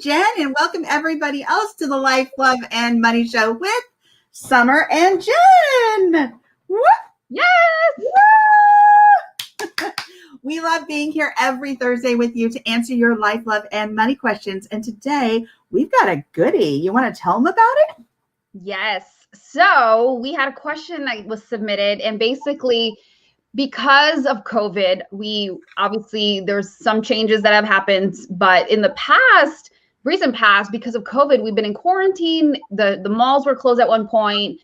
Jen, and welcome everybody else to the Life, Love, and Money Show with Summer and Jen. Woo! Yes! Woo! We love being here every Thursday with you to answer your life, love, and money questions. And today we've got a goodie. You want to tell them about it? Yes. So we had a question that was submitted, and basically, because of COVID, there's some changes that have happened, but in the recent past, because of COVID, we've been in quarantine. The malls were closed at one point,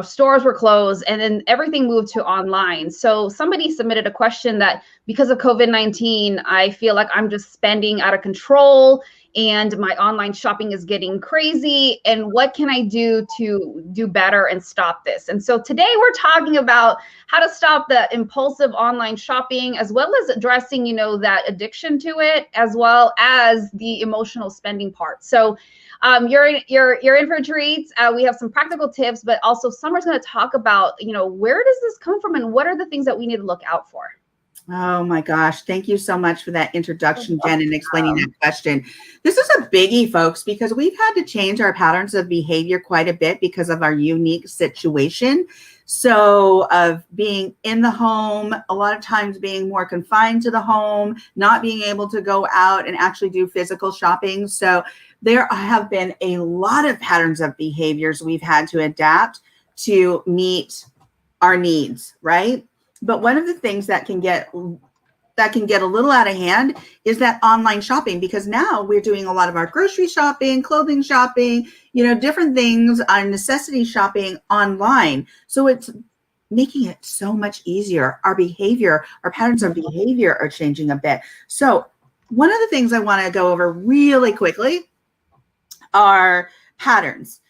stores were closed, and then everything moved to online. So somebody submitted a question that because of COVID-19, I feel like I'm just spending out of control and my online shopping is getting crazy. And what can I do to do better and stop this? And so today we're talking about how to stop the impulsive online shopping, as well as addressing, that addiction to it, as well as the emotional spending part. So you're in for a treat. We have some practical tips, but also Summer's going to talk about, where does this come from and what are the things that we need to look out for? Oh my gosh. Thank you so much for that introduction, Jen, and explaining that question. This is a biggie, folks, because we've had to change our patterns of behavior quite a bit because of our unique situation. So of being in the home, a lot of times being more confined to the home, not being able to go out and actually do physical shopping. So there have been a lot of patterns of behaviors we've had to adapt to meet our needs, right? But one of the things that can get a little out of hand is that online shopping, because now we're doing a lot of our grocery shopping, clothing shopping, different things, our necessity shopping online. So it's making it so much easier. Our patterns of behavior are changing a bit. So one of the things I want to go over really quickly are patterns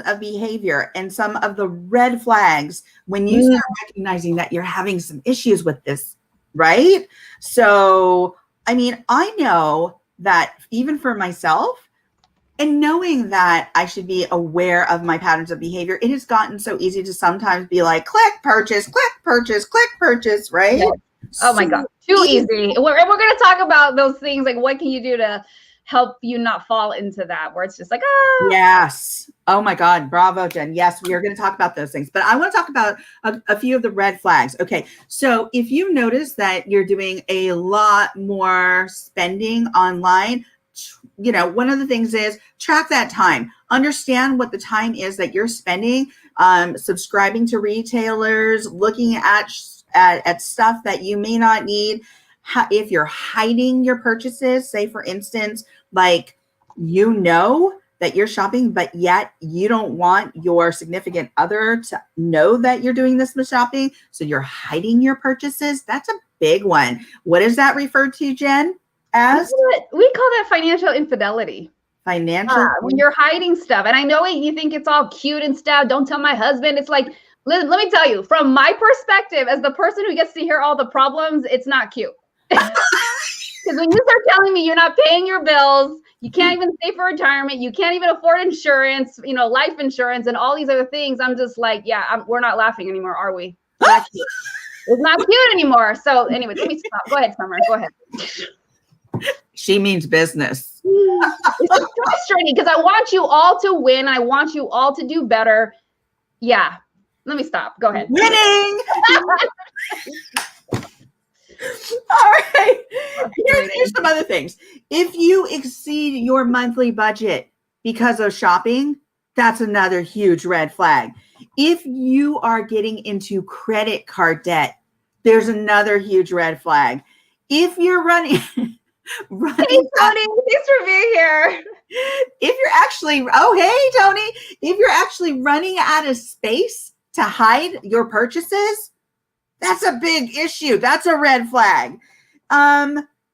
of behavior and some of the red flags when you start recognizing that you're having some issues with this, right? So, I know that even for myself, and knowing that I should be aware of my patterns of behavior, it has gotten so easy to sometimes be like, click purchase, right? Yes. Oh my God, too easy. We're going to talk about those things, like what can you do to help you not fall into that, where it's just like, Yes. Oh my God. Bravo, Jen. Yes, we are going to talk about those things, but I want to talk about a few of the red flags. Okay. So if you notice that you're doing a lot more spending online, one of the things is track that time. Understand what the time is that you're spending, subscribing to retailers, looking at stuff that you may not need. If you're hiding your purchases, say for instance, like that you're shopping, but yet you don't want your significant other to know that you're doing this shopping, so you're hiding your purchases. That's a big one. What is that referred to, Jen? As we call that financial infidelity. When you're hiding stuff, and I know you think it's all cute and stuff. Don't tell my husband. It's like, let me tell you, from my perspective, as the person who gets to hear all the problems, it's not cute. Because when you start telling me you're not paying your bills, you can't even save for retirement, you can't even afford insurance, life insurance and all these other things, I'm just like, we're not laughing anymore, are we? It's not cute anymore. So anyway, let me stop. Go ahead, Summer. Go ahead. She means business. It's frustrating because I want you all to win. I want you all to do better. Yeah. Let me stop. Go ahead. Winning. All right. Here's some other things. If you exceed your monthly budget because of shopping, that's another huge red flag. If you are getting into credit card debt, there's another huge red flag. If you're running Hey, Tony, thanks for being here. If you're actually, hey, Tony, if you're actually running out of space to hide your purchases, that's a big issue. That's a red flag.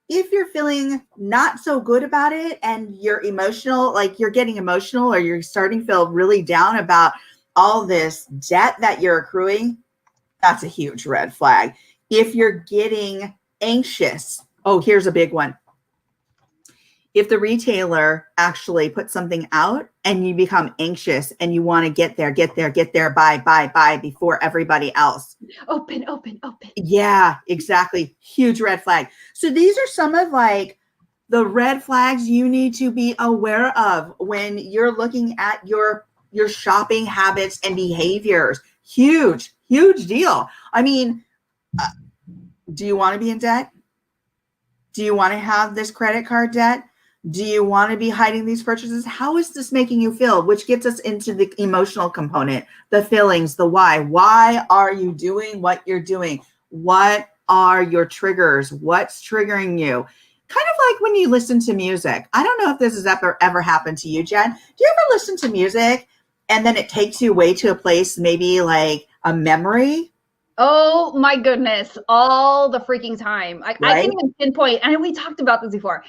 If you're feeling not so good about it and you're emotional, like you're getting emotional or you're starting to feel really down about all this debt that you're accruing, that's a huge red flag. If you're getting anxious, here's a big one. If the retailer actually puts something out and you become anxious and you want to get there, buy before everybody else. Open. Yeah, exactly. Huge red flag. So these are some of the red flags you need to be aware of when you're looking at your shopping habits and behaviors. Huge, huge deal. I mean, do you want to be in debt? Do you want to have this credit card debt? Do you want to be hiding these purchases? How is this making you feel? Which gets us into the emotional component, the feelings, the why. Why are you doing what you're doing? What are your triggers? What's triggering you? Kind of like when you listen to music. I don't know if this has ever happened to you, Jen. Do you ever listen to music and then it takes you away to a place, maybe like a memory? Oh my goodness, all the freaking time. I can't even pinpoint, and we talked about this before.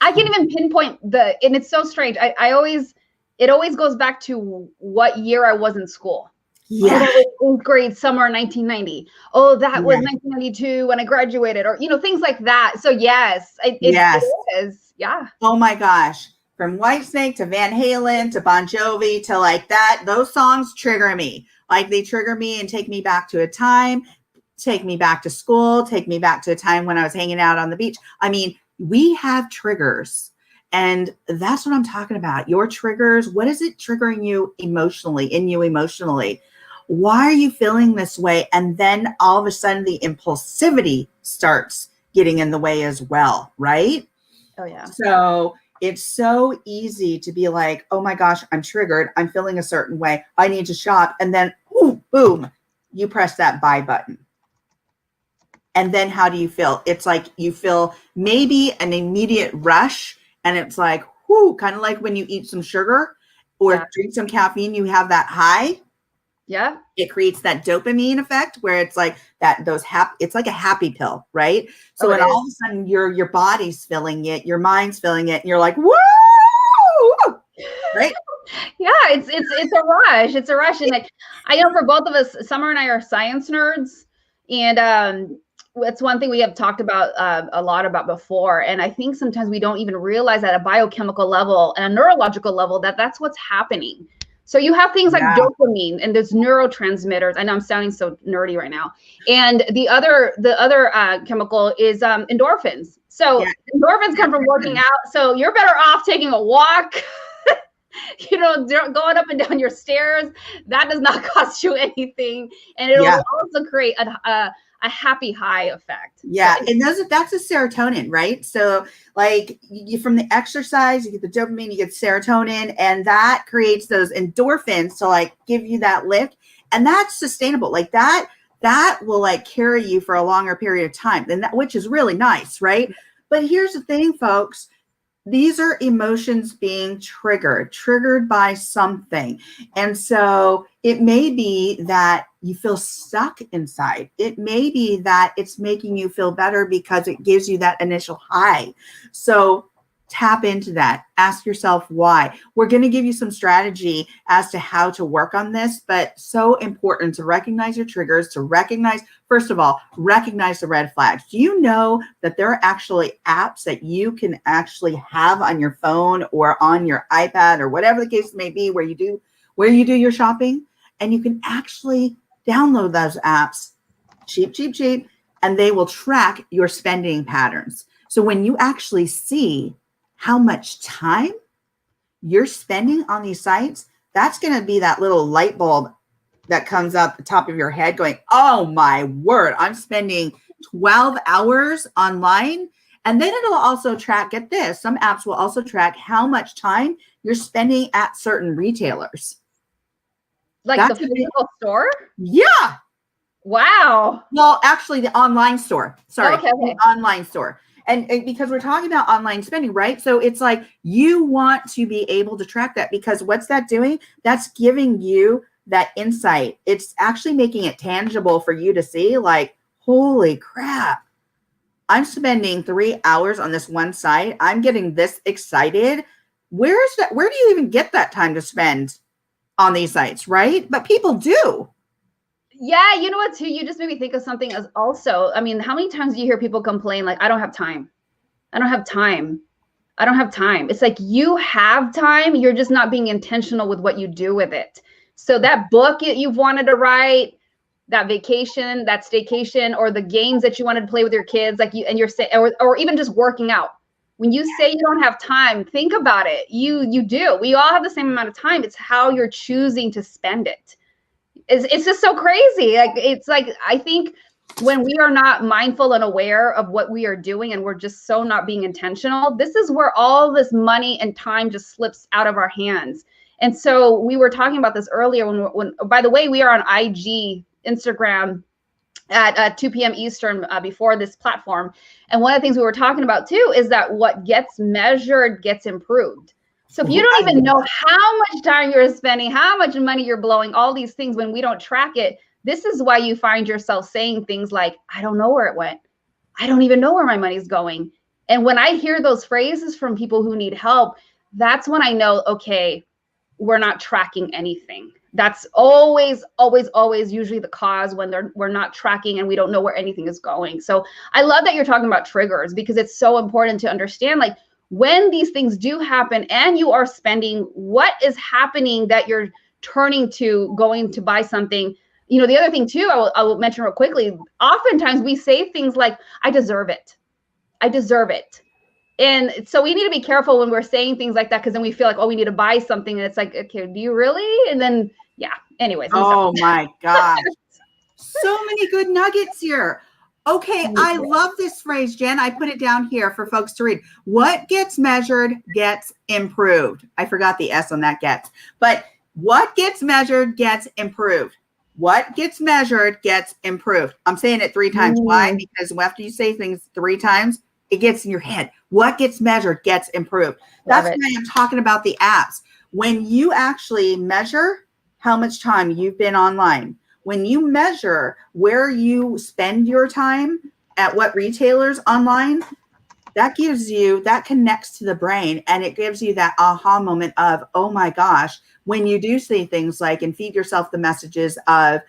I can't even pinpoint and it's so strange. It always goes back to what year I was in school. Yeah. Oh, 8th grade, summer 1990. Oh, that was 1992 when I graduated, or, things like that. So yes, it is. Yeah. Oh my gosh. From Whitesnake to Van Halen to Bon Jovi to like that, those songs trigger me. Like they trigger me and take me back to a time, take me back to school, take me back to a time when I was hanging out on the beach. I mean, we have triggers, and that's what I'm talking about. Your triggers, what is it triggering you emotionally, Why are you feeling this way? And then all of a sudden the impulsivity starts getting in the way as well, right? Oh yeah. So it's so easy to be like, oh my gosh, I'm triggered. I'm feeling a certain way. I need to shop. And then, ooh, boom, you press that buy button. And then how do you feel? It's like you feel maybe an immediate rush. And it's like, whoo, kind of like when you eat some sugar or drink some caffeine, you have that high. Yeah. It creates that dopamine effect where it's like it's like a happy pill, right? So when all of a sudden your body's feeling it, your mind's feeling it, and you're like, woo! Right? Yeah, it's a rush. It's a rush. And I know for both of us, Summer and I are science nerds. And it's one thing we have talked about a lot about before. And I think sometimes we don't even realize at a biochemical level and a neurological level that that's what's happening. So you have things like dopamine and there's neurotransmitters. I know I'm sounding so nerdy right now. And the other chemical is endorphins. So endorphins come from working out. So you're better off taking a walk, going up and down your stairs. That does not cost you anything. And it'll also create a happy high effect. Yeah. And that's a serotonin, right? So like from the exercise, you get the dopamine, you get serotonin, and that creates those endorphins to like give you that lift. And that's sustainable. Like that will like carry you for a longer period of time, which is really nice, right? But here's the thing, folks. These are emotions being triggered by something. And so it may be that you feel stuck inside. It may be that it's making you feel better because it gives you that initial high. So tap into that. Ask yourself why. We're going to give you some strategy as to how to work on this, but so important to recognize your triggers, to recognize, first of all, recognize the red flags. Do you know that there are actually apps that you can actually have on your phone or on your iPad or whatever the case may be where you do your shopping, and you can actually download those apps cheap, and they will track your spending patterns. So when you actually see how much time you're spending on these sites, that's going to be that little light bulb that comes up the top of your head going, oh my word, I'm spending 12 hours online. And then it'll also track, get this, some apps will also track how much time you're spending at certain retailers. Like that's the physical store? Yeah. Wow. Well, actually the online store. Sorry. Okay. The online store. And because we're talking about online spending, right? So it's like you want to be able to track that, because what's that doing? That's giving you that insight. It's actually making it tangible for you to see, like, holy crap, I'm spending 3 hours on this one site. I'm getting this excited. Where do you even get that time to spend on these sites, right? But people do. Yeah, you know what, too? You just made me think of something as also, I mean, how many times do you hear people complain, like, I don't have time. I don't have time. I don't have time. It's like you have time. You're just not being intentional with what you do with it. So that book you've wanted to write, that vacation, that staycation, or the games that you wanted to play with your kids, like you, and you're saying, or even just working out. When you say you don't have time, think about it. You do. We all have the same amount of time. It's how you're choosing to spend it. It's just so crazy. Like, it's like, I think when we are not mindful and aware of what we are doing, and we're just so not being intentional, this is where all this money and time just slips out of our hands. And so we were talking about this earlier when by the way, we are on IG, Instagram at 2 p.m. Eastern before this platform. And one of the things we were talking about too is that what gets measured gets improved. So if you don't even know how much time you're spending, how much money you're blowing, all these things, when we don't track it, this is why you find yourself saying things like, I don't know where it went. I don't even know where my money's going. And when I hear those phrases from people who need help, that's when I know, okay, we're not tracking anything. That's always, always, always usually the cause when we're not tracking and we don't know where anything is going. So I love that you're talking about triggers, because it's so important to understand, like, when these things do happen and you are spending, what is happening that you're turning to going to buy something. You know, the other thing too, I will mention real quickly, oftentimes we say things like, I deserve it. I deserve it. And so we need to be careful when we're saying things like that, because then we feel like, oh, we need to buy something. And it's like, okay, do you really? And then, yeah, anyways. Oh my gosh. So many good nuggets here. Okay, I love this phrase, Jen. I put it down here for folks to read. What gets measured gets improved. I forgot the S on that gets. But what gets measured gets improved. What gets measured gets improved. I'm saying it 3 times. Why? Because after you say things 3 times, it gets in your head. What gets measured gets improved. That's why I'm talking about the apps. When you actually measure how much time you've been online, when you measure where you spend your time at what retailers online, that gives you, that connects to the brain, and it gives you that aha moment of, oh my gosh, when you do say things like, and feed yourself the messages of,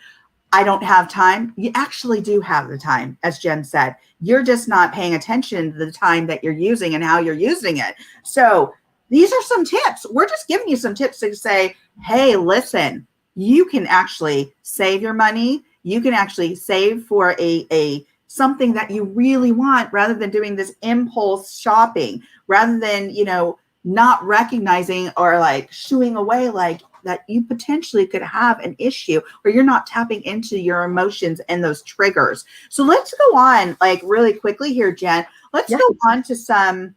I don't have time, you actually do have the time, as Jen said. You're just not paying attention to the time that you're using and how you're using it. So these are some tips. We're just giving you some tips to say, hey, listen, you can actually save your money. You can actually save for a something that you really want, rather than doing this impulse shopping, rather than, you know, not recognizing or like shooing away like that you potentially could have an issue, or you're not tapping into your emotions and those triggers. So let's go on like really quickly here, Jen. Let's go on to some,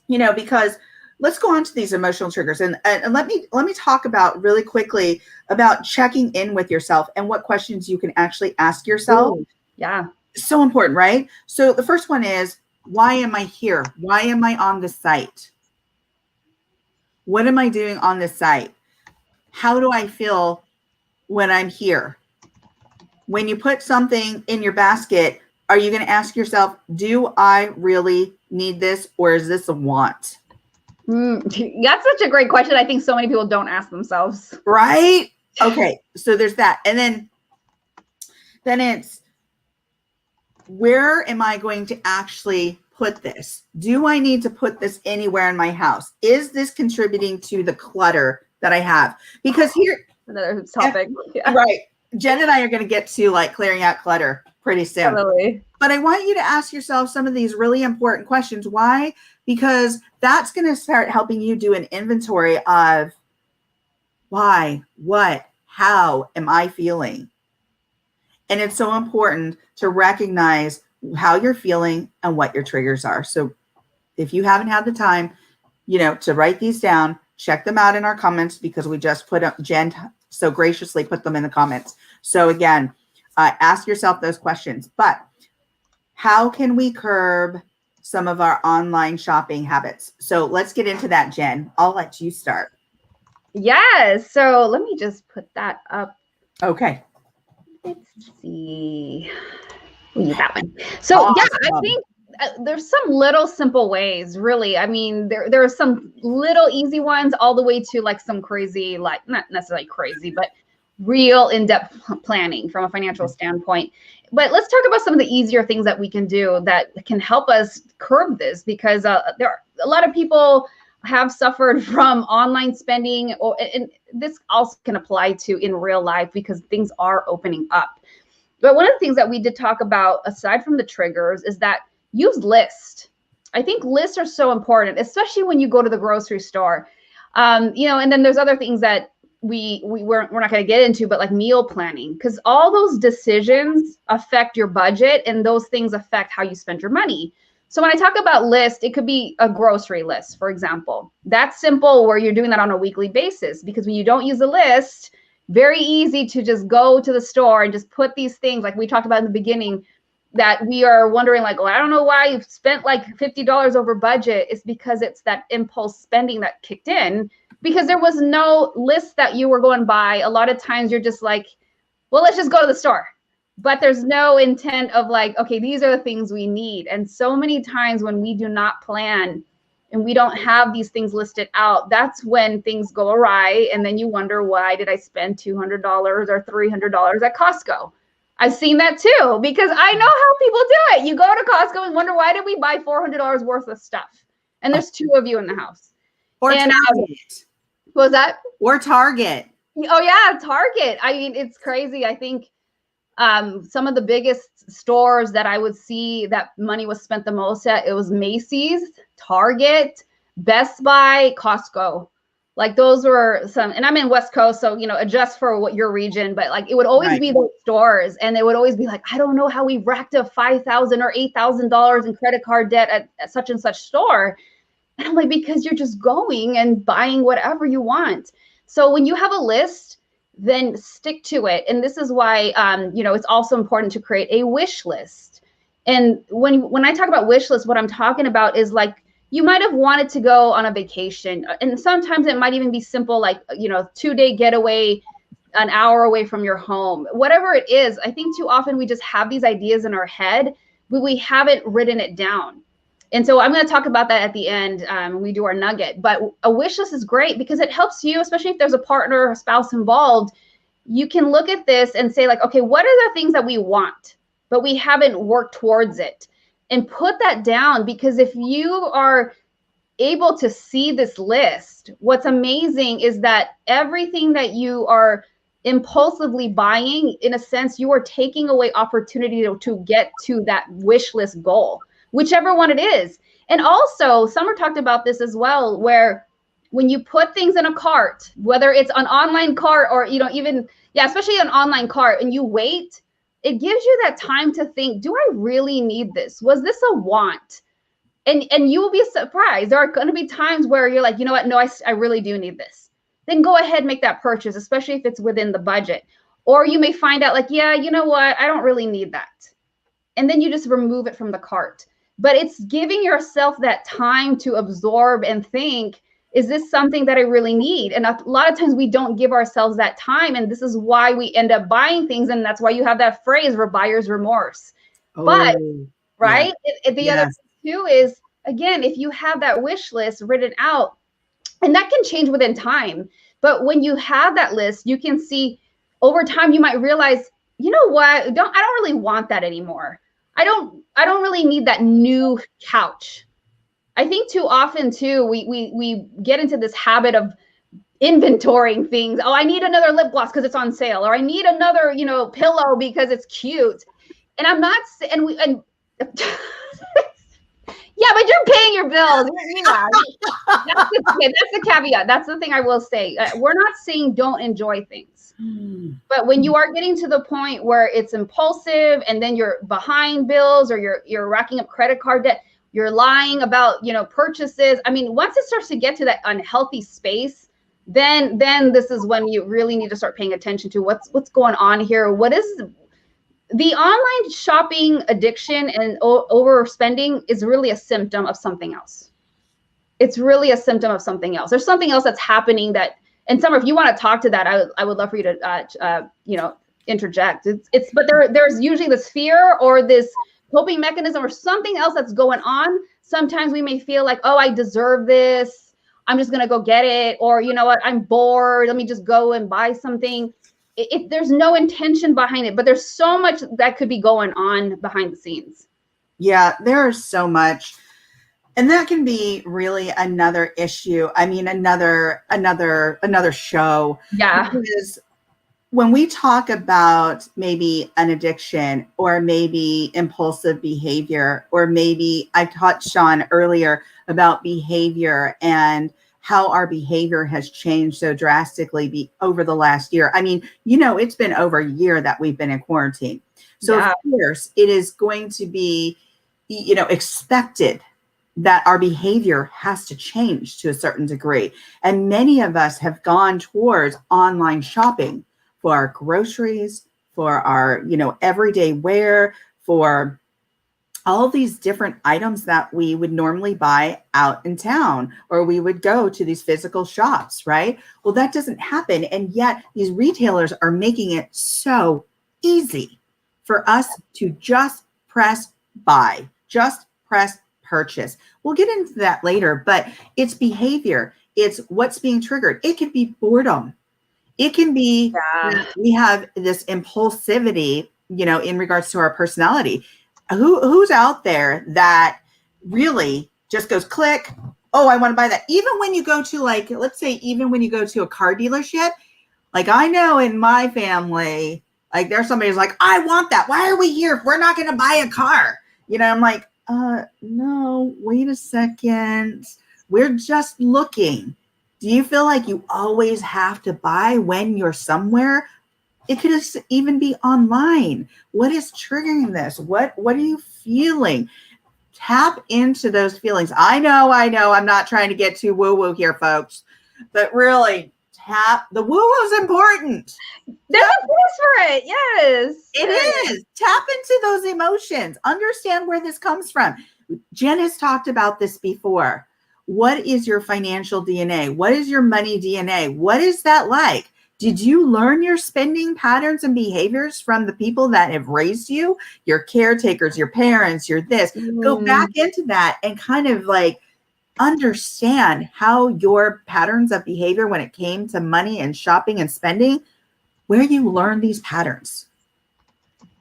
you know, because let's go on to these emotional triggers, and let me talk about really quickly about checking in with yourself and what questions you can actually ask yourself. Ooh, yeah. So important, right? So the first one is, why am I here? Why am I on this site? What am I doing on this site? How do I feel when I'm here? When you put something in your basket, are you going to ask yourself, do I really need this, or is this a want? That's such a great question. I think so many people don't ask themselves. Right? Okay. So there's that. And then it's, where am I going to actually put this? Do I need to put this anywhere in my house? Is this contributing to the clutter that I have? Because here, another topic. Yeah. Right. Jen and I are going to get to like clearing out clutter pretty soon. Totally. But I want you to ask yourself some of these really important questions. Why? Because that's going to start helping you do an inventory of why, what, how am I feeling? And it's so important to recognize how you're feeling and what your triggers are. So if you haven't had the time, you know, to write these down, check them out in our comments, because we just put up, Jen so graciously put them in the comments. So again, ask yourself those questions. But how can we curb some of our online shopping habits? So let's get into that, Jen. I'll let you start. Yes. So let me just put that up. Okay. Let's see. We need that one. So awesome. Yeah, I think there's some little simple ways, really. I mean, there are some little easy ones all the way to like some crazy, like not necessarily crazy, but real in-depth planning from a financial standpoint. But let's talk about some of the easier things that we can do that can help us curb this, because there are a lot of people have suffered from online spending, and this also can apply to in real life, because things are opening up. But one of the things that we did talk about, aside from the triggers, is that use lists. I think lists are so important, especially when you go to the grocery store. You know, and then there's other things that we're not going to get into, but like meal planning, because all those decisions affect your budget, and those things affect how you spend your money. So when I talk about list, it could be a grocery list, for example. That's simple, where you're doing that on a weekly basis, because when you don't use a list, very easy to just go to the store and just put these things like we talked about in the beginning, that we are wondering like, oh, I don't know why you've spent like $50 over budget. It's because it's that impulse spending that kicked in, because there was no list that you were going by. A lot of times you're just like, well, let's just go to the store. But there's no intent of like, okay, these are the things we need. And so many times when we do not plan and we don't have these things listed out, that's when things go awry. And then you wonder, why did I spend $200 or $300 at Costco? I've seen that too, because I know how people do it. You go to Costco and wonder, why did we buy $400 worth of stuff? And there's two of you in the house. Or and Target. What was that? Or Target. Oh yeah, Target. I mean, it's crazy. I think some of the biggest stores that I would see that money was spent the most at, it was Macy's, Target, Best Buy, Costco. Like those were some, and I'm in West Coast, so, you know, adjust for what your region, but like it would always be those stores, and it would always be like, I don't know how we racked up $5,000 or $8,000 in credit card debt at such and such store. And I'm like, because you're just going and buying whatever you want. So when you have a list, then stick to it. And this is why, you know, it's also important to create a wish list. And when I talk about wish list, what I'm talking about is like, you might have wanted to go on a vacation, and sometimes it might even be simple, like, you know, 2-day getaway, an hour away from your home, whatever it is. I think too often we just have these ideas in our head, but we haven't written it down. And so I'm going to talk about that at the end when we do our nugget. But a wish list is great because it helps you, especially if there's a partner or a spouse involved. You can look at this and say like, okay, what are the things that we want, but we haven't worked towards it? And put that down, because if you are able to see this list, what's amazing is that everything that you are impulsively buying, in a sense, you are taking away opportunity to get to that wish list goal, whichever one it is. And also, Summer talked about this as well, where when you put things in a cart, whether it's an online cart or, you know, even, yeah, especially an online cart, and you wait, it gives you that time to think, do I really need this? Was this a want? And you will be surprised. There are going to be times where you're like, you know what? No, I really do need this. Then go ahead and make that purchase, especially if it's within the budget. Or you may find out like, yeah, you know what? I don't really need that. And then you just remove it from the cart. But it's giving yourself that time to absorb and think, is this something that I really need? And a lot of times we don't give ourselves that time. And this is why we end up buying things. And that's why you have that phrase for buyer's remorse. Oh, but, right? Yeah. The other thing too is, again, if you have that wish list written out, and that can change within time. But when you have that list, you can see over time, you might realize, you know what? I don't really want that anymore. I don't really need that new couch. I think too often too, we get into this habit of inventorying things. Oh, I need another lip gloss because it's on sale, or I need another, you know, pillow because it's cute. And I'm not, and yeah, but you're paying your bills. That's the caveat. That's the thing I will say. We're not saying don't enjoy things. But when you are getting to the point where it's impulsive, and then you're behind bills, or you're racking up credit card debt, you're lying about, you know, purchases. I mean, once it starts to get to that unhealthy space, then this is when you really need to start paying attention to what's going on here. What is the online shopping addiction and overspending is really a symptom of something else. It's really a symptom of something else. There's something else that's happening that, and Summer, if you want to talk to that, I would love for you to, you know, interject. But there's usually this fear or this coping mechanism or something else that's going on. Sometimes we may feel like, oh, I deserve this. I'm just going to go get it. Or, you know what, I'm bored. Let me just go and buy something. There's no intention behind it, but there's so much that could be going on behind the scenes. Yeah, there's so much. And that can be really another issue. I mean, another show. Yeah. Because when we talk about maybe an addiction or maybe impulsive behavior, or maybe I touched on earlier about behavior and how our behavior has changed so drastically over the last year. I mean, it's been over a year that we've been in quarantine. So Yeah. of course it is going to be, expected that our behavior has to change to a certain degree. And many of us have gone towards online shopping for our groceries, for our, everyday wear, for all these different items that we would normally buy out in town, or we would go to these physical shops, right? Well, that doesn't happen. And yet these retailers are making it so easy for us to just press buy, just press purchase. We'll get into that later, but it's behavior. It's what's being triggered. It could be boredom. It can be we have this impulsivity, in regards to our personality. Who's out there that really just goes click, oh, I want to buy that. Even when you go to, like, let's say, even when you go to a car dealership, like, I know in my family, like, there's somebody who's like, I want that. Why are we here if we're not going to buy a car? I'm like, no, wait a second. We're just looking. Do you feel like you always have to buy when you're somewhere? It could even be online. What is triggering this? What are you feeling? Tap into those feelings. I know. I'm not trying to get too woo-woo here, folks, but really the woo-woo is important. There's a place for it. Yes. It is. Tap into those emotions. Understand where this comes from. Jen has talked about this before. What is your financial DNA? What is your money DNA? What is that like? Did you learn your spending patterns and behaviors from the people that have raised you, your caretakers, your parents, your this? Go back into that and kind of like understand how your patterns of behavior when it came to money and shopping and spending, where you learned these patterns.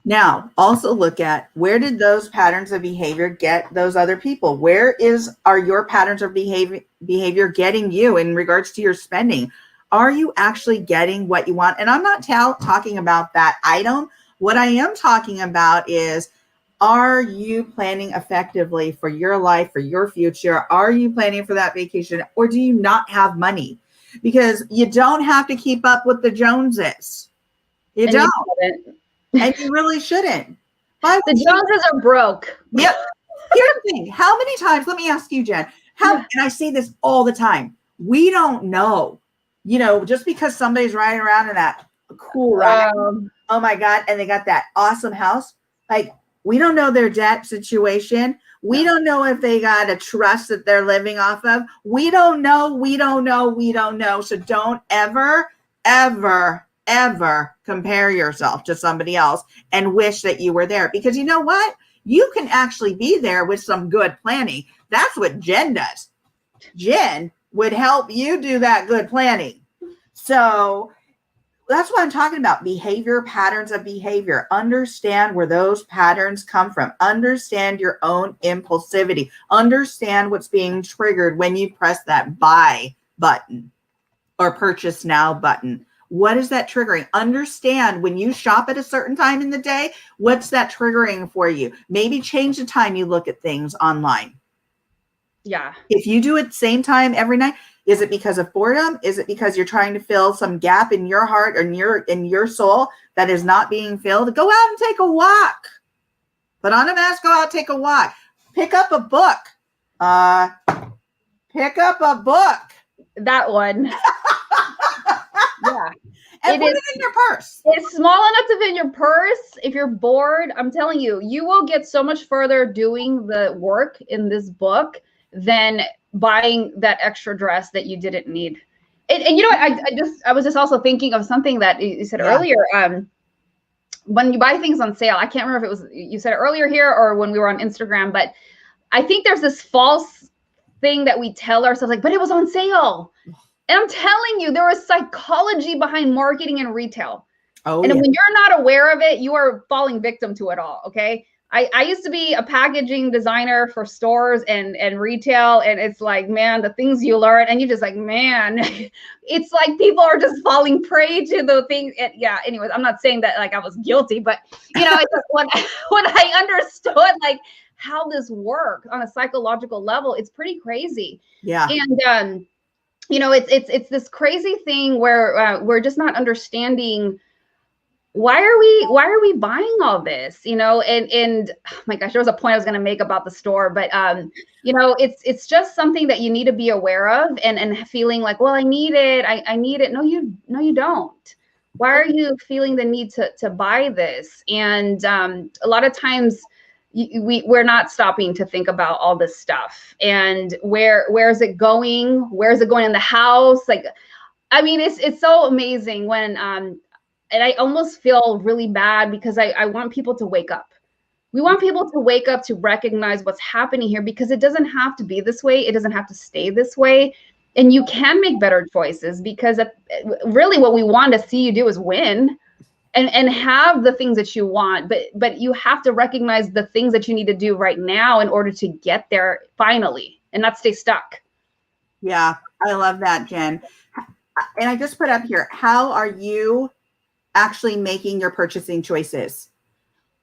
Now, also look at, where did those patterns of behavior get those other people? Where are your patterns of behavior getting you in regards to your spending? Are you actually getting what you want? And I'm not talking about that item. What I am talking about is, are you planning effectively for your life, for your future? Are you planning for that vacation, or do you not have money? Because you don't have to keep up with the Joneses. You don't. And you really shouldn't. The Joneses are broke. Yep. Here's the thing. How many times, let me ask you, Jen, and I say this all the time, we don't know, just because somebody's riding around in that cool ride, oh my God, and they got that awesome house, like, we don't know their debt situation. We don't know if they got a trust that they're living off of. We don't know. So don't ever, ever, ever compare yourself to somebody else and wish that you were there, because you know what? You can actually be there with some good planning. That's what Jen does. Jen would help you do that good planning. So that's what I'm talking about. Behavior, patterns of behavior. Understand where those patterns come from. Understand your own impulsivity. Understand what's being triggered when you press that buy button or purchase now button. What is that triggering? Understand when you shop at a certain time in the day, what's that triggering for you? Maybe change the time you look at things online. Yeah. If you do it the same time every night, is it because of boredom? Is it because you're trying to fill some gap in your heart or in your soul that is not being filled? Go out and take a walk. Put on a mask, go out, take a walk. Pick up a book. Pick up a book. That one. Yeah. And put it in your purse. It's small enough to fit in your purse. If you're bored, I'm telling you, you will get so much further doing the work in this book than buying that extra dress that you didn't need. And you know what? I was just also thinking of something that you said earlier. When you buy things on sale, I can't remember if it was you said it earlier here or when we were on Instagram, but I think there's this false thing that we tell ourselves, like, but it was on sale. And I'm telling you, there is psychology behind marketing and retail. And when you're not aware of it, you are falling victim to it all. Okay. I used to be a packaging designer for stores and retail. And it's like, man, the things you learn and you just like, man, it's like people are just falling prey to the things. And yeah, anyways, I'm not saying that like I was guilty, but you know, it's like when I understood like how this works on a psychological level, it's pretty crazy. Yeah. And you know, it's this crazy thing where we're just not understanding why are we buying all this, you know? And oh my gosh, there was a point I was going to make about the store, but you know, it's just something that you need to be aware of and feeling like, well, I need it. I need it. No, you don't. Why are you feeling the need to buy this? And a lot of times we're not stopping to think about all this stuff and where is it going? Where is it going in the house? Like, I mean, it's so amazing when and I almost feel really bad because I want people to wake up. We want people to wake up to recognize what's happening here because it doesn't have to be this way. It doesn't have to stay this way. And you can make better choices because really what we want to see you do is win and have the things that you want. But you have to recognize the things that you need to do right now in order to get there finally and not stay stuck. Yeah, I love that, Jen. And I just put up here, how are you actually making your purchasing choices?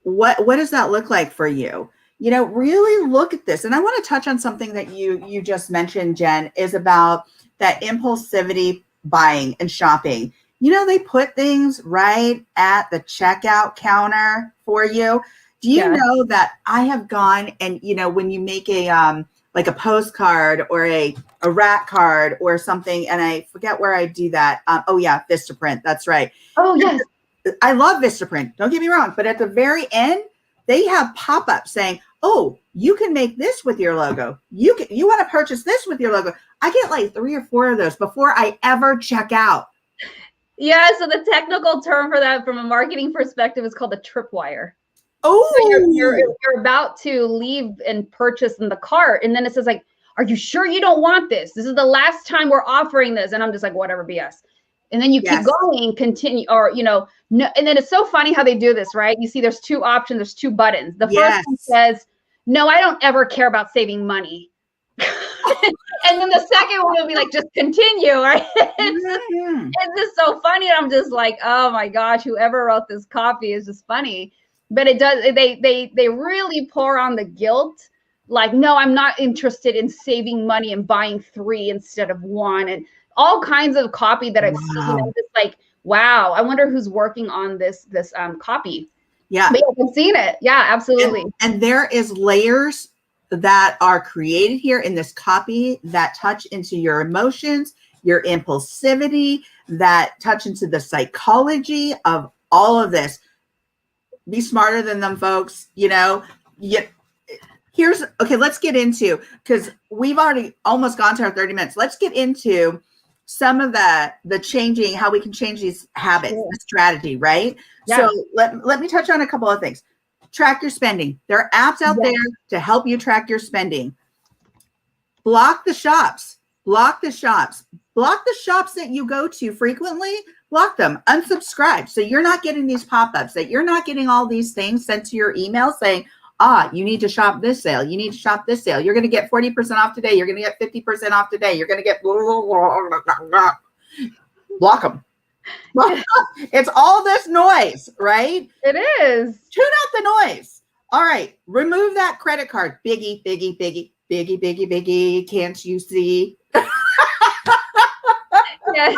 What does that look like for you? You know, really look at this. And I want to touch on something that you just mentioned, Jen, is about that impulsivity buying and shopping. You know, they put things right at the checkout counter for you. Do you know that I have gone and, you know, when you make a like a postcard or a rat card or something, and I forget where I do that. Oh yeah, Vistaprint. That's right. Oh yes. I love Vistaprint. Don't get me wrong. But at the very end, they have pop-ups saying, oh, you can make this with your logo. You want to purchase this with your logo. I get like 3 or 4 of those before I ever check out. Yeah. So the technical term for that from a marketing perspective is called a tripwire. Oh, so you're about to leave and purchase in the cart. And then it says like, are you sure you don't want this? This is the last time we're offering this. And I'm just like, whatever, BS. And then you keep going, continue, or, you know, no. And then it's so funny how they do this, right? You see, there's 2 options. There's 2 buttons. The first one says, no, I don't ever care about saving money. And then the second one will be like, just continue, right? It's just so funny. I'm just like, oh my gosh, whoever wrote this copy is just funny. But it does, they really pour on the guilt. Like, no, I'm not interested in saving money and buying 3 instead of 1. And all kinds of copy that I've seen. I'm just like, wow, I wonder who's working on this copy. Yeah. But I've seen it. Yeah, absolutely. And there is layers that are created here in this copy that touch into your emotions, your impulsivity, that touch into the psychology of all of this. Be smarter than them, folks. You know, here's, okay, let's get into, because we've already almost gone to our 30 minutes. Let's get into some of the changing, how we can change these habits, the strategy, right? Yeah. So let me touch on a couple of things. Track your spending. There are apps out there to help you track your spending. Block the shops. Block the shops. Block the shops that you go to frequently. Block them. Unsubscribe. So you're not getting these pop-ups, that you're not getting all these things sent to your email saying, you need to shop this sale. You need to shop this sale. You're going to get 40% off today. You're going to get 50% off today. You're going to get blah, blah, blah, blah, blah. Block them. It's all this noise, right? It is. Tune out the noise. All right. Remove that credit card. Biggie, biggie, biggie, biggie, biggie, biggie. Can't you see? Yes.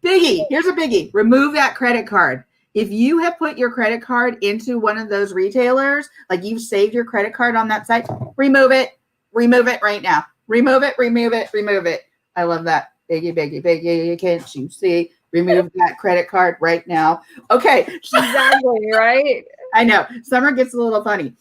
Biggie. Here's a biggie. Remove that credit card. If you have put your credit card into one of those retailers, like you've saved your credit card on that site, remove it. Remove it right now. Remove it, remove it, remove it. I love that. Biggie, biggie, biggie. Can't you see? Remove that credit card right now. Okay. Exactly, right? I know. Summer gets a little funny.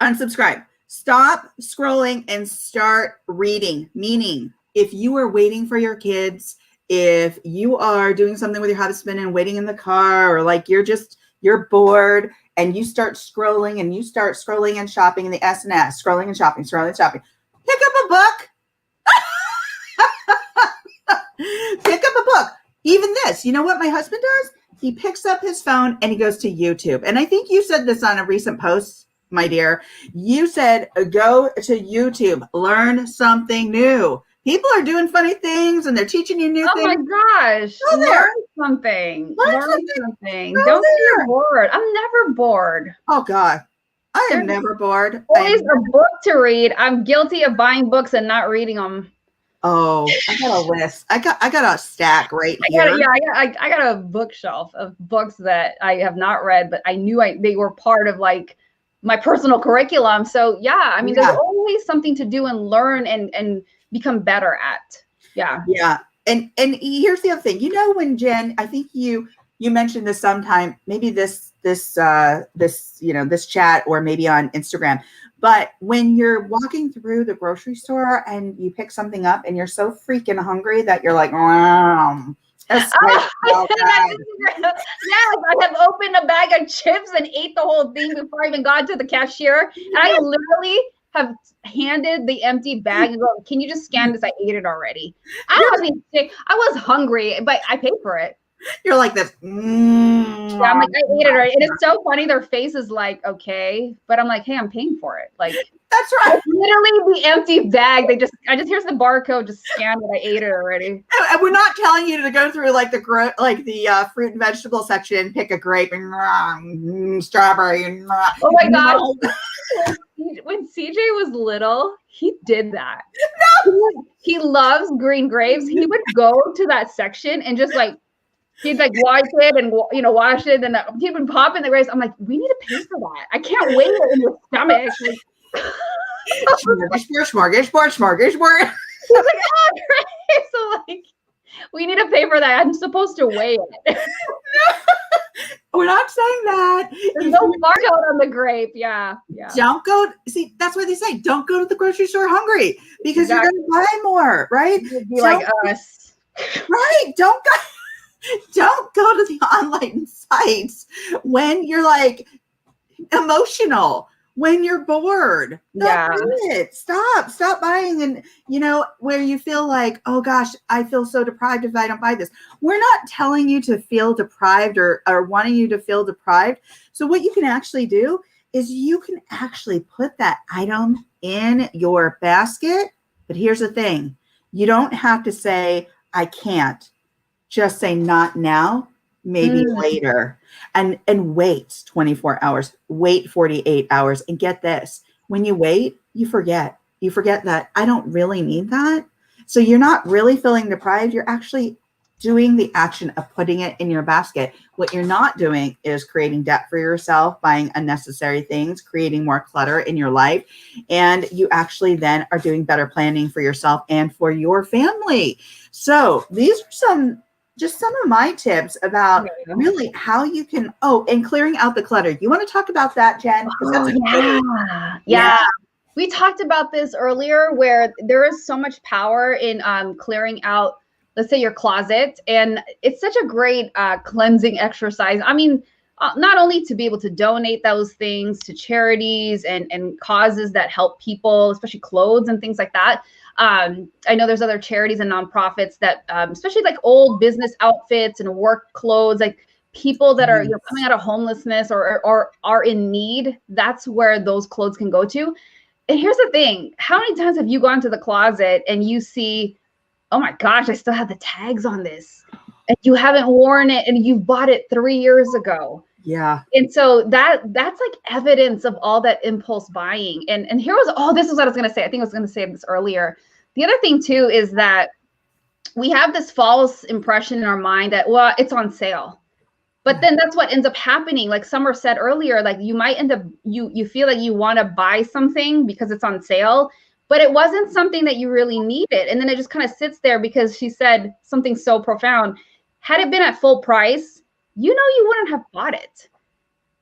Unsubscribe. Stop scrolling and start reading. Meaning, if you are waiting for your kids, if you are doing something with your husband and waiting in the car, or like you're bored and you start scrolling and shopping in the S&S, scrolling and shopping, pick up a book. Pick up a book. Even this, you know what my husband does? he picks up his phone and he goes to YouTube. And I think you said this on a recent post, my dear. You said, go to YouTube, learn something new. People are doing funny things and they're teaching you new things. Oh my gosh. Go there. Learn something. Learn something. Go Don't there. be bored. I'm never bored. Oh God. I am There's never bored. Always a book to read. I'm guilty of buying books and not reading them. Oh, I got a list. I got a stack right here. I got a bookshelf of books that I have not read, but I knew they were part of like my personal curriculum. So yeah, I mean, there's always something to do and learn and become better at. Yeah. Yeah. And here's the other thing. You know, when Jen, I think you mentioned this sometime, maybe this chat or maybe on Instagram. But when you're walking through the grocery store and you pick something up and you're so freaking hungry that you're like, wow. That's I have opened a bag of chips and ate the whole thing before I even got to the cashier. And I literally have handed the empty bag and go, can you just scan this? I ate it already. I wasn't sick. I was hungry, but I paid for it. You're like this. Yeah, I'm like, I ate it already. And it's so funny. Their face is like, okay. But I'm like, hey, I'm paying for it. Like, that's right. Literally the empty bag. I just here's the barcode, just scan it. I ate it already. And we're not telling you to go through like the fruit and vegetable section and pick a grape and strawberry and oh my God. When CJ was little, he did that. No. He loves green grapes. He would go to that section and just like, he'd like wash it and wash it, and he would pop in the grapes. I'm like, we need to pay for that. I can't wait in your stomach. Smorgasbord. I was like, oh, great. So like, we need to pay for that. I'm supposed to weigh it. We're not saying that. There's no barcode on the grape. Yeah. Don't go. See, that's what they say. Don't go to the grocery store hungry because you're going to buy more, right? Be like us. Right. Don't go to the online sites when you're like emotional, when you're bored. Don't do it. Stop buying. And where you feel like, oh gosh, I feel so deprived if I don't buy this. We're not telling you to feel deprived or wanting you to feel deprived. So what you can actually do is you can actually put that item in your basket. But here's the thing. You don't have to say, I can't. Just say not now, maybe later, and wait 24 hours, wait 48 hours. And get this, when you wait, you forget that I don't really need that. So you're not really feeling deprived. You're actually doing the action of putting it in your basket. What you're not doing is creating debt for yourself, buying unnecessary things, creating more clutter in your life. And you actually then are doing better planning for yourself and for your family. So these are some of my tips about really how you can, and clearing out the clutter. You want to talk about that, Jen? Yeah. We talked about this earlier where there is so much power in clearing out, let's say, your closet. And it's such a great cleansing exercise. I mean, not only to be able to donate those things to charities and causes that help people, especially clothes and things like that. I know there's other charities and nonprofits that, especially like old business outfits and work clothes, like people that are coming out of homelessness or are in need. That's where those clothes can go to. And here's the thing. How many times have you gone to the closet and you see, oh my gosh, I still have the tags on this, and you haven't worn it and you bought it 3 years ago. Yeah. And so that's like evidence of all that impulse buying. And this is what I was going to say. I think I was going to say this earlier. The other thing too is that we have this false impression in our mind that, well, it's on sale. But then that's what ends up happening. Like Summer said earlier, like you might end up, you feel like you want to buy something because it's on sale, but it wasn't something that you really needed. And then it just kind of sits there because she said something so profound. Had it been at full price, you wouldn't have bought it.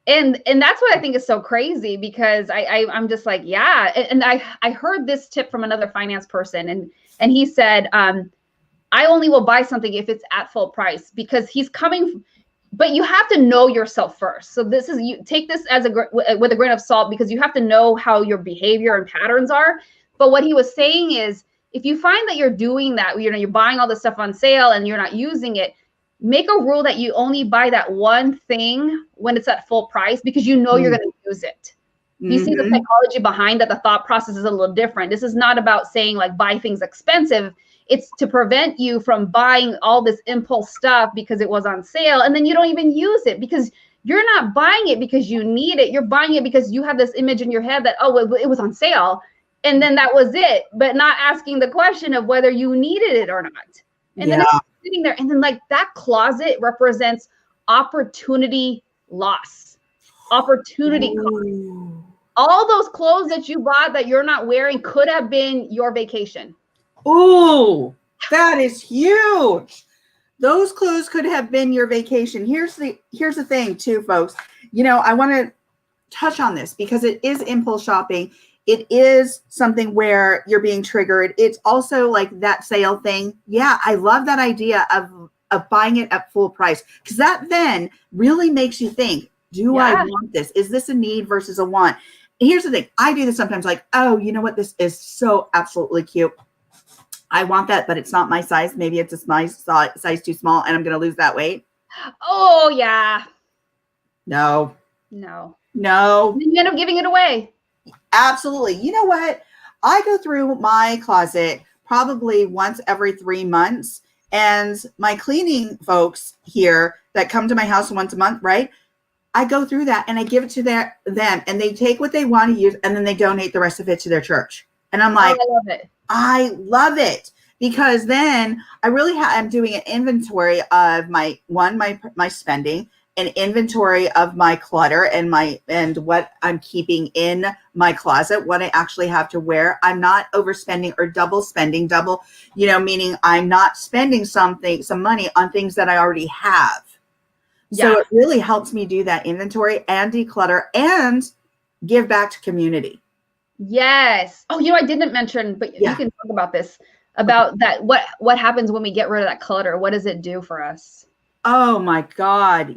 And that's what I think is so crazy, because I'm just like, yeah. And I heard this tip from another finance person, and he said, I only will buy something if it's at full price, because he's coming, but you have to know yourself first. So you take this as with a grain of salt, because you have to know how your behavior and patterns are. But what he was saying is, if you find that you're doing that, you're buying all this stuff on sale and you're not using it, make a rule that you only buy that one thing when it's at full price, because you know you're going to use it. You see the psychology behind that. The thought process is a little different. This is not about saying like buy things expensive. It's to prevent you from buying all this impulse stuff because it was on sale, and then you don't even use it, because you're not buying it because you need it. You're buying it because you have this image in your head that, oh, it was on sale, and then that was it, but not asking the question of whether you needed it or not. And then it's sitting there, and then like that closet represents opportunity loss, opportunity cost. All those clothes that you bought that you're not wearing could have been your vacation. Ooh, that is huge. Those clothes could have been your vacation. Here's the thing too, folks. You know, I want to touch on this because it is impulse shopping. It is something where you're being triggered. It's also like that sale thing. Yeah, I love that idea of buying it at full price, because that then really makes you think, do I want this? Is this a need versus a want? And here's the thing. I do this sometimes, like, oh, you know what? This is so absolutely cute. I want that, but it's not my size. Maybe it's a my size too small, and I'm going to lose that weight. Oh, yeah. No. No. No. You end up giving it away. Absolutely. You know what? I go through my closet probably once every 3 months, and my cleaning folks here that come to my house once a month, right? I go through that and I give it to them, and they take what they want to use, and then they donate the rest of it to their church. And I'm like, I love it. I love it, because then I really am doing an inventory of my spending, an inventory of my clutter and what I'm keeping in my closet, what I actually have to wear. I'm not overspending or double spending, meaning I'm not spending some money on things that I already have. So it really helps me do that inventory and declutter and give back to community. Yes. Oh, I didn't mention, but you can talk about this, about that. What happens when we get rid of that clutter? What does it do for us? Oh my God.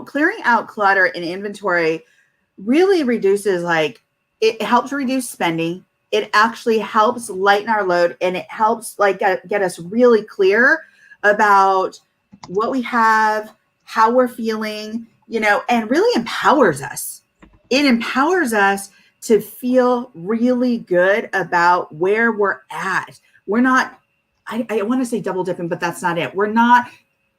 Clearing out clutter and inventory really reduces, it helps reduce spending. It actually helps lighten our load, and it helps get us really clear about what we have, how we're feeling, and really empowers us. It empowers us to feel really good about where we're at. We're not, I want to say double dipping, but that's not it. We're not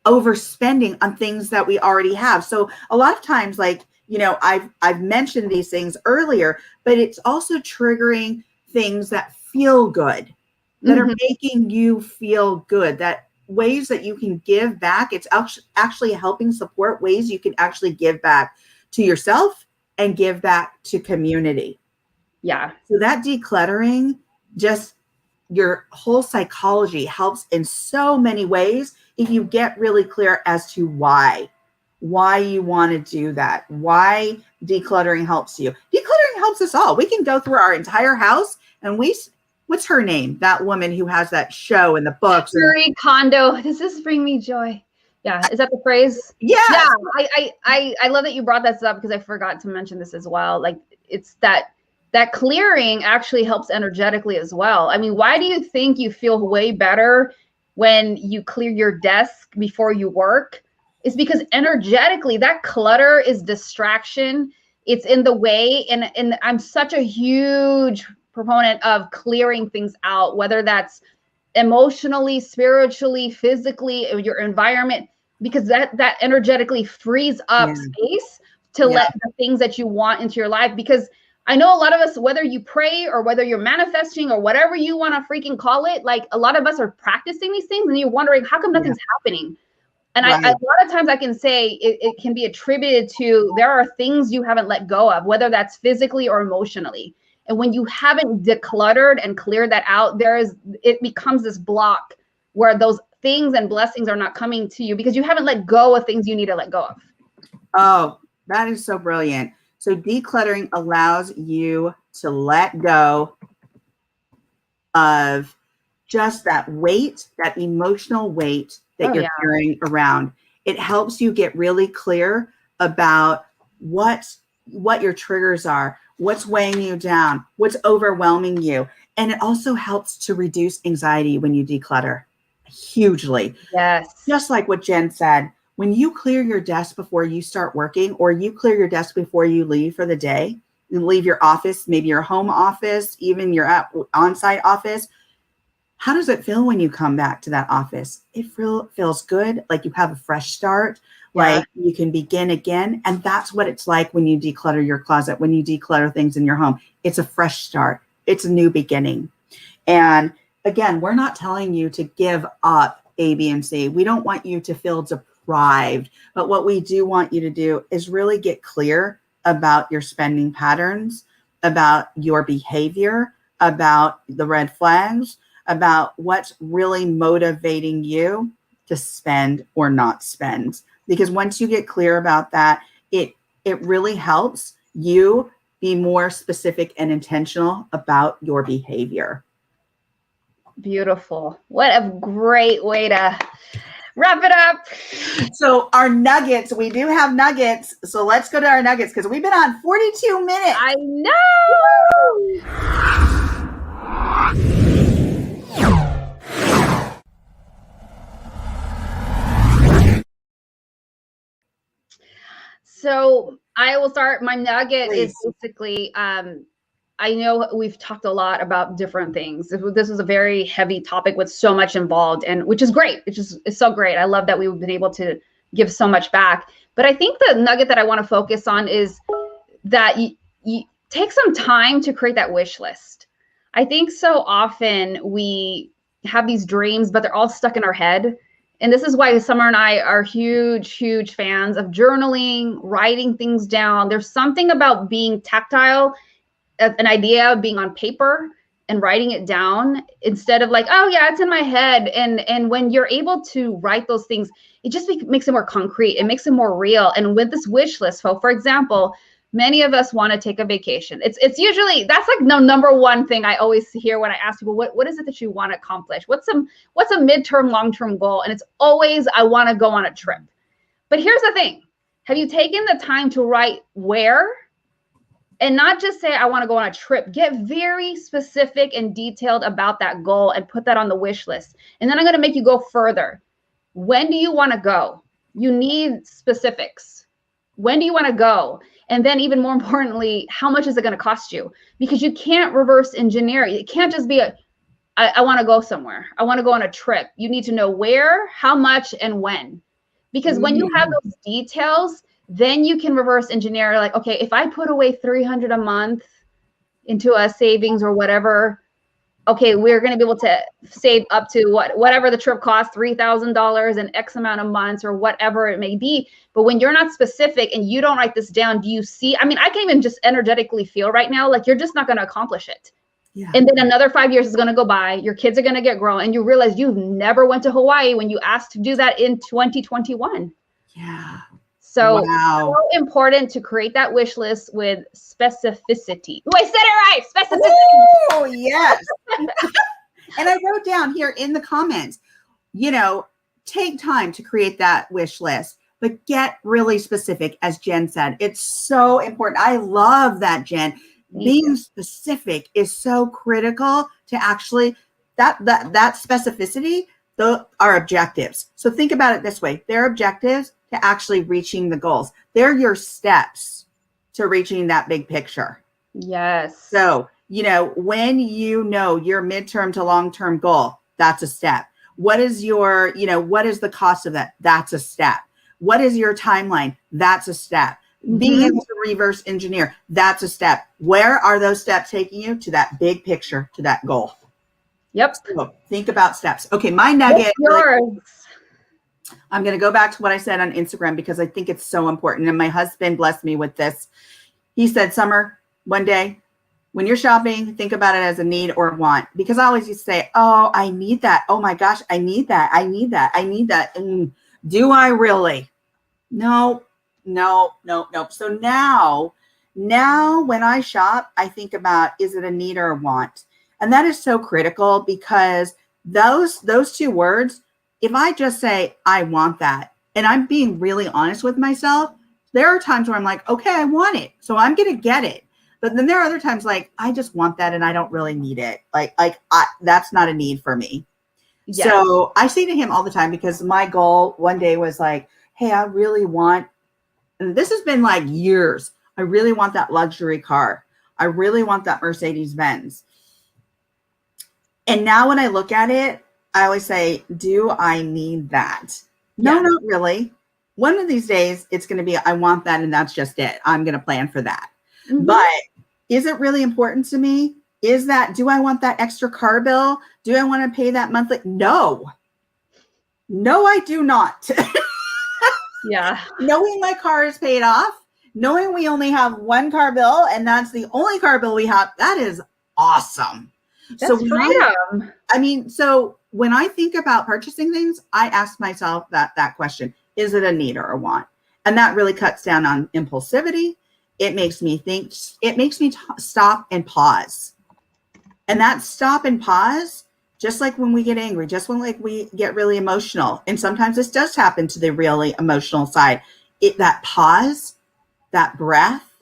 overspending on things that we already have. So a lot of times, I've mentioned these things earlier, but it's also triggering things that feel good, that are making you feel good, that ways that you can give back. It's actually helping support ways you can actually give back to yourself and give back to community. Yeah. So that decluttering, just your whole psychology, helps in so many ways if you get really clear as to why you want to do that, why decluttering helps you. Decluttering helps us all. We can go through our entire house, and what's her name? That woman who has that show in the books. Marie Kondo. Does this bring me joy? Yeah. Is that the phrase? Yeah. I love that you brought this up, because I forgot to mention this as well. Like, it's that clearing actually helps energetically as well. I mean, why do you think you feel way better when you clear your desk before you work? It's because energetically that clutter is distraction. It's in the way. And I'm such a huge proponent of clearing things out, whether that's emotionally, spiritually, physically, your environment, because that energetically frees up space to let the things that you want into your life. Because I know a lot of us, whether you pray or whether you're manifesting or whatever you want to freaking call it, like a lot of us are practicing these things, and you're wondering, how come nothing's happening? And a lot of times I can say it can be attributed to, there are things you haven't let go of, whether that's physically or emotionally. And when you haven't decluttered and cleared that out, it becomes this block where those things and blessings are not coming to you because you haven't let go of things you need to let go of. Oh, that is so brilliant. So decluttering allows you to let go of just that weight, that emotional weight that you're carrying around. It helps you get really clear about what your triggers are, what's weighing you down, what's overwhelming you. And it also helps to reduce anxiety when you declutter. hugely. Yes. Just like what Jen said, when you clear your desk before you start working, or you clear your desk before you leave for the day, and leave your office, maybe your home office, even your on-site office, how does it feel when you come back to that office? It feels good, like you have a fresh start, like you can begin again. And that's what it's like when you declutter your closet, when you declutter things in your home. It's a fresh start. It's a new beginning. And again, we're not telling you to give up A, B, and C. We don't want you to feel deprived. But what we do want you to do is really get clear about your spending patterns, about your behavior, about the red flags, about what's really motivating you to spend or not spend. Because once you get clear about that, it really helps you be more specific and intentional about your behavior. Beautiful. What a great way to wrap it up. So our nuggets, we do have nuggets. So let's go to our nuggets because we've been on 42 minutes. I know. So I will start. My nugget is basically, I know we've talked a lot about different things. This is a very heavy topic with so much involved, and which is great. It's so great. I love that we've been able to give so much back. But I think the nugget that I want to focus on is that you take some time to create that wish list. I think so often we have these dreams, but they're all stuck in our head. And this is why Summer and I are huge, huge fans of journaling, writing things down. There's something about being tactile, an idea being on paper and writing it down instead of like, oh yeah, it's in my head. And when you're able to write those things, it just makes it more concrete. It makes it more real. And with this wish list, for example, many of us want to take a vacation. It's usually, that's like the number one thing I always hear when I ask people, what is it that you want to accomplish? What's a midterm, long-term goal? And it's always, I want to go on a trip. But here's the thing. Have you taken the time to write where? And not just say, I want to go on a trip. Get very specific and detailed about that goal and put that on the wish list. And then I'm going to make you go further. When do you want to go? You need specifics. When do you want to go? And then even more importantly, how much is it going to cost you? Because you can't reverse engineer. It can't just be I want to go somewhere. I want to go on a trip. You need to know where, how much, and when. Because when you have those details, then you can reverse engineer, like, okay, if I put away $300 a month into a savings or whatever, okay, we're going to be able to save up to whatever the trip costs, $3,000 in X amount of months or whatever it may be. But when you're not specific and you don't write this down, do you see? I mean, I can even just energetically feel right now like you're just not going to accomplish it. Yeah. And then another 5 years is going to go by. Your kids are going to get grown, and you realize you've never went to Hawaii when you asked to do that in 2021. Yeah. So wow. So important to create that wish list with specificity. Oh, I said it right. Specificity. Oh, yes. And I wrote down here in the comments, take time to create that wish list, but get really specific, as Jen said. It's so important. I love that, Jen. Being specific is so critical to actually that specificity, are objectives. So think about it this way. They're objectives to actually reaching the goals. They're your steps to reaching that big picture. Yes. So, when you know your midterm to long-term goal, that's a step. What is your, what is the cost of that? That's a step. What is your timeline? That's a step. Mm-hmm. Being able to reverse engineer, that's a step. Where are those steps taking you to that big picture, to that goal? Yep. So think about steps. Okay, my nugget. Yours. I'm going to go back to what I said on Instagram because I think it's so important. And my husband blessed me with this. He said, Summer, one day when you're shopping, think about it as a need or a want. Because I always used to say, oh, I need that. Oh my gosh, I need that. I need that. I need that. And do I really? No. So now when I shop, I think about, is it a need or a want? And that is so critical because those two words, if I just say, I want that, and I'm being really honest with myself, there are times where I'm like, okay, I want it, so I'm going to get it. But then there are other times like, I just want that and I don't really need it. Like that's not a need for me. Yes. So I say to him all the time, because my goal one day was like, hey, I really want, and this has been like years, I really want that luxury car. I really want that Mercedes Benz. And now when I look at it, I always say, do I need that? No, Yeah. not really. One of these days, it's going to be, I want that, and that's just it. I'm going to plan for that. Mhm. But is it really important to me? Is that, do I want that extra car bill? Do I want to pay that monthly? No. No, I do not. Yeah. Knowing my car is paid off, knowing we only have one car bill, and that's the only car bill we have, that is awesome. That's when freedom. so when I think about purchasing things, I ask myself that question: is it a need or a want? And that really cuts down on impulsivity. It makes me think. It makes me stop and pause. And that stop and pause, just like when we get angry, just when like we get really emotional, and sometimes this does happen to the really emotional side. That pause, that breath,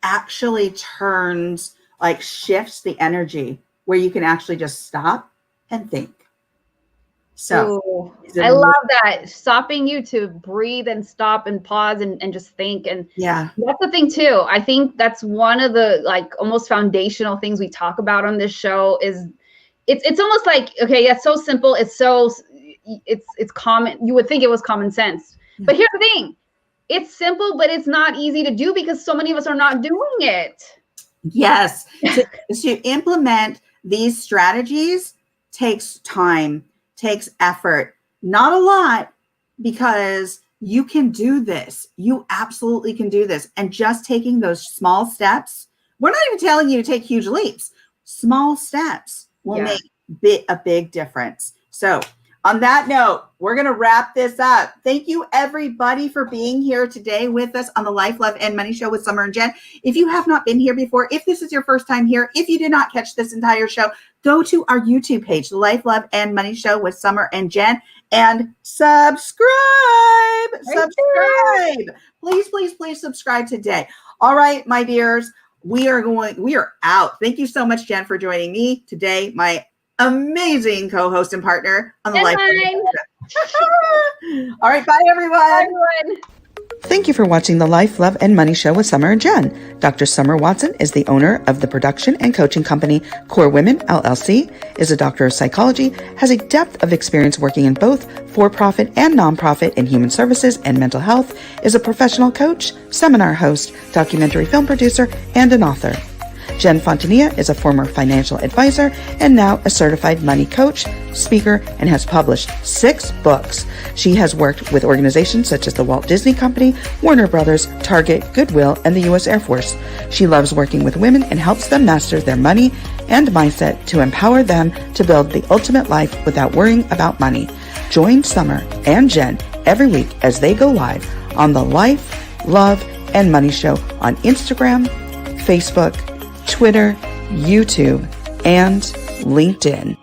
actually turns, like shifts the energy, where you can actually just stop and think. So ooh, I love that. Stopping you to breathe and stop and pause and just think. And yeah, that's the thing too. I think that's one of the like almost foundational things we talk about on this show is it's almost like, okay, yeah, it's so simple. It's common. You would think it was common sense. Yeah. But here's the thing. It's simple, but it's not easy to do because so many of us are not doing it. Yes. To implement these strategies takes time, takes effort, not a lot, because you can do this. You absolutely can do this. And just taking those small steps, we're not even telling you to take huge leaps. Small steps will make a big difference. So on that note, we're going to wrap this up. Thank you, everybody, for being here today with us on the Life, Love, and Money Show with Summer and Jen. If you have not been here before, if this is your first time here, if you did not catch this entire show, go to our YouTube page, the Life, Love, and Money Show with Summer and Jen, and subscribe. Subscribe. Please, please, please subscribe today. All right, my dears, we are out. Thank you so much, Jen, for joining me today, my amazing co-host and partner on the Life. All right, bye everyone. Bye, everyone. Thank you for watching the Life, Love, and Money Show with Summer and Jen. Dr. Summer Watson is the owner of the production and coaching company Core Women, LLC, is a doctor of psychology, has a depth of experience working in both for-profit and nonprofit in human services and mental health, is a professional coach, seminar host, documentary film producer, and an author. Jen Fontania is a former financial advisor and now a certified money coach, speaker, and has published 6 books. She has worked with organizations such as the Walt Disney Company, Warner Brothers, Target, Goodwill, and the U.S. Air Force. She loves working with women and helps them master their money and mindset to empower them to build the ultimate life without worrying about money. Join Summer and Jen every week as they go live on the Life, Love, and Money Show on Instagram, Facebook, Twitter, YouTube, and LinkedIn.